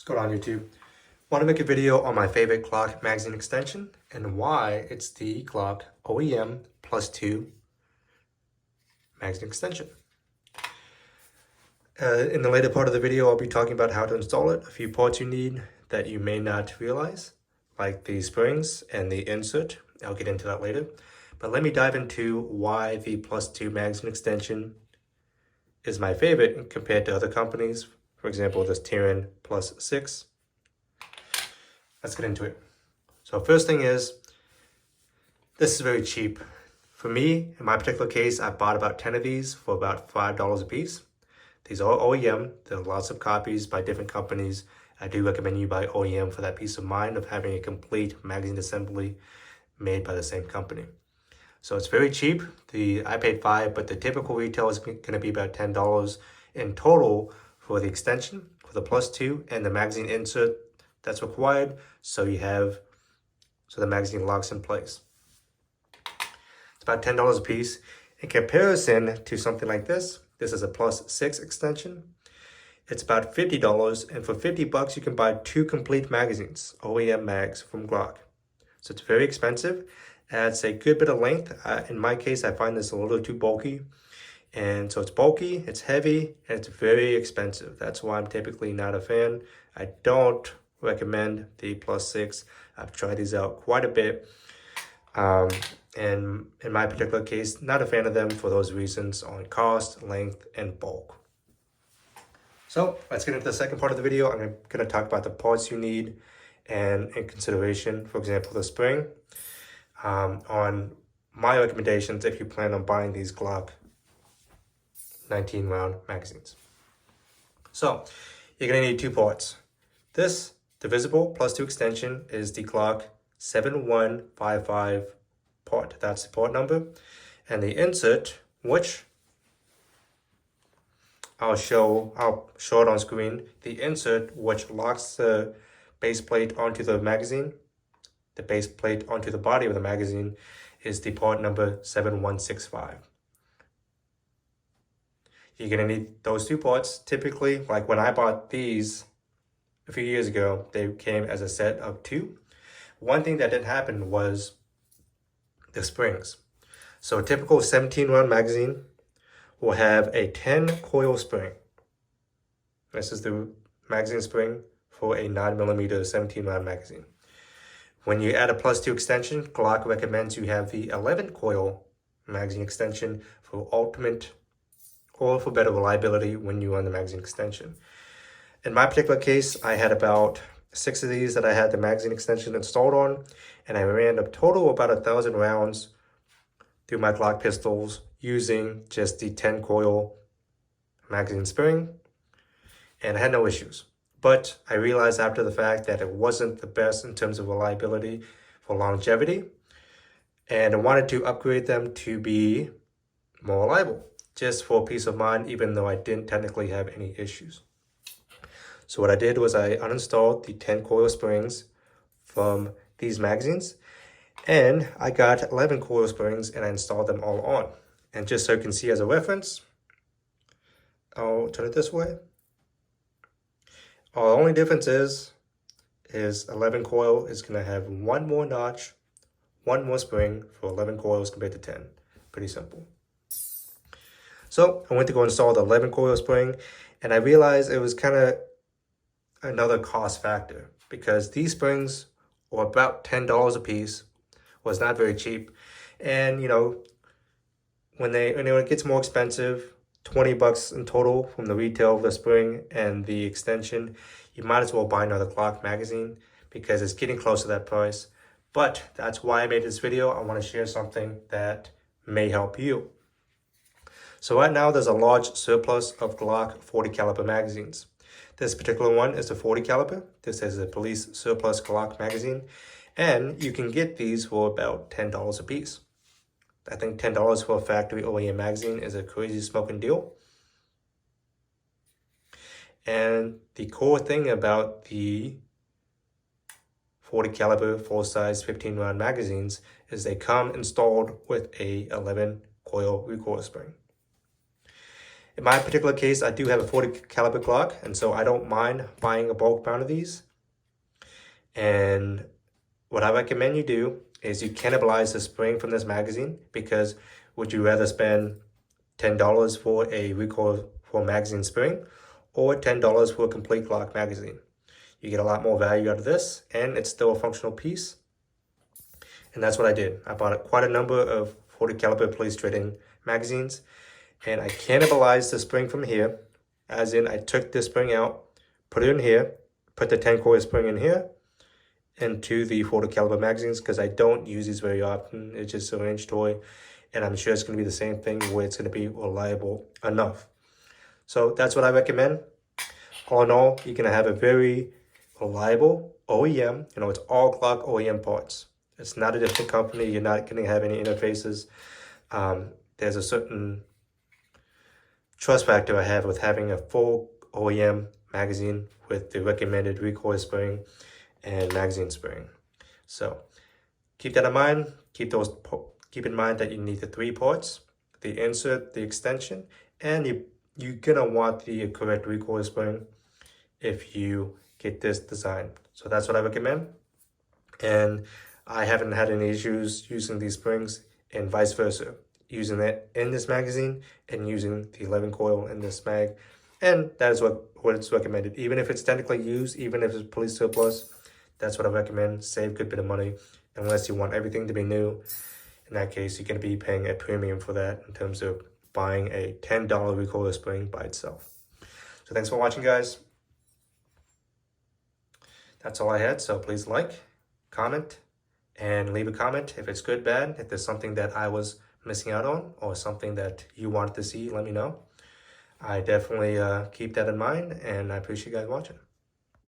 What's going on, YouTube? Want to make a video on my favorite Glock magazine extension and why it's the Glock OEM +2 magazine extension. In the later part of the video, I'll be talking about how to install it, a few parts you need that you may not realize, like the springs and the insert. I'll get into that later. But let me dive into why the +2 magazine extension is my favorite compared to other companies. For example, this Tyran +6. Let's get into it. So first thing is, this is very cheap. For me, in my particular case, I bought about 10 of these for about $5 a piece. These are OEM. There are lots of copies by different companies. I do recommend you buy OEM for that peace of mind of having a complete magazine assembly made by the same company. So it's very cheap. I paid $5, but the typical retail is going to be about $10 in total for the extension, for the +2, and the magazine insert that's required, so the magazine locks in place. It's about $10 a piece. In comparison to something like this is a +6 extension. It's about $50, and for $50 you can buy 2 complete magazines, OEM mags from Glock. So it's very expensive. Adds a good bit of length. In my case, I find this a little too bulky. And so it's bulky, it's heavy, and it's very expensive. That's why I'm typically not a fan. I don't recommend the +6. I've tried these out quite a bit. And in my particular case, not a fan of them for those reasons on cost, length, and bulk. So let's get into the second part of the video. I'm going to talk about the parts you need and in consideration, for example, the spring. On my recommendations, if you plan on buying these Glock 19 round magazines. So you're going to need 2 parts. This divisible +2 extension is the Glock 7155 part. That's the part number. And the insert, which I'll show it on screen. The insert, which locks the base plate onto the magazine, the base plate onto the body of the magazine, is the part number 7165. You're going to need those 2 parts. Typically, like when I bought these a few years ago, they came as a set of 2. One thing that didn't happen was the springs. So a typical 17 round magazine will have a 10 coil spring. This is the magazine spring for a 9mm 17 round magazine. When you add a +2 extension, Glock recommends you have the 11 coil magazine extension for ultimate or for better reliability when you run the magazine extension. In my particular case, I had about 6 of these that I had the magazine extension installed on, and I ran a total of about 1,000 rounds through my Glock pistols using just the 10 coil magazine spring, and I had no issues. But I realized after the fact that it wasn't the best in terms of reliability for longevity, and I wanted to upgrade them to be more reliable, just for peace of mind, even though I didn't technically have any issues. So what I did was I uninstalled the 10 coil springs from these magazines, and I got 11 coil springs and I installed them all on. And just so you can see as a reference, I'll turn it this way. The only difference is 11 coil is going to have 1 more notch, 1 more spring for 11 coils compared to 10. Pretty simple. So I went to go install the 11 coil spring, and I realized it was kind of another cost factor because these springs were about $10 a piece, was not very cheap. And you know, when it gets more expensive, $20 in total from the retail of the spring and the extension, you might as well buy another Glock magazine because it's getting close to that price. But that's why I made this video. I want to share something that may help you. So right now there's a large surplus of Glock 40 caliber magazines. This particular one is a 40 caliber. This is a police surplus Glock magazine, and you can get these for about $10 a piece. I think $10 for a factory OEM magazine is a crazy smoking deal. And the core thing about the 40 caliber full-size 15 round magazines is they come installed with a 11 coil recoil spring. In my particular case, I do have a 40 caliber Glock, and so I don't mind buying a bulk amount of these. And what I recommend you do is you cannibalize the spring from this magazine, because would you rather spend $10 for a recoil for magazine spring or $10 for a complete Glock magazine? You get a lot more value out of this, and it's still a functional piece. And that's what I did. I bought quite a number of 40 caliber police trading magazines, and I cannibalized the spring from here, as in I took this spring out, put it in here, put the 10 coil spring in here, into the 40 caliber magazines, because I don't use these very often. It's just a range toy, and I'm sure it's going to be the same thing where it's going to be reliable enough. So that's what I recommend. All in all, you're going to have a very reliable OEM. You know, it's all Glock OEM parts. It's not a different company. You're not going to have any interfaces. There's a certain trust factor I have with having a full OEM magazine with the recommended recoil spring and magazine spring. So keep that in mind. Keep in mind that you need the 3 ports, the insert, the extension, and you're gonna want the correct recoil spring if you get this design. So that's what I recommend. And I haven't had any issues using these springs, and vice versa, using it in this magazine and using the 11 coil in this mag. And that is what it's recommended. Even if it's technically used, even if it's police surplus, that's what I recommend. Save a good bit of money, unless you want everything to be new. In that case, you're going to be paying a premium for that in terms of buying a $10 recoiler spring by itself. So thanks for watching, guys. That's all I had. So please like, comment, and leave a comment if it's good, bad. If there's something that I was missing out on or something that you wanted to see, let me know. I definitely keep that in mind, and I appreciate you guys watching.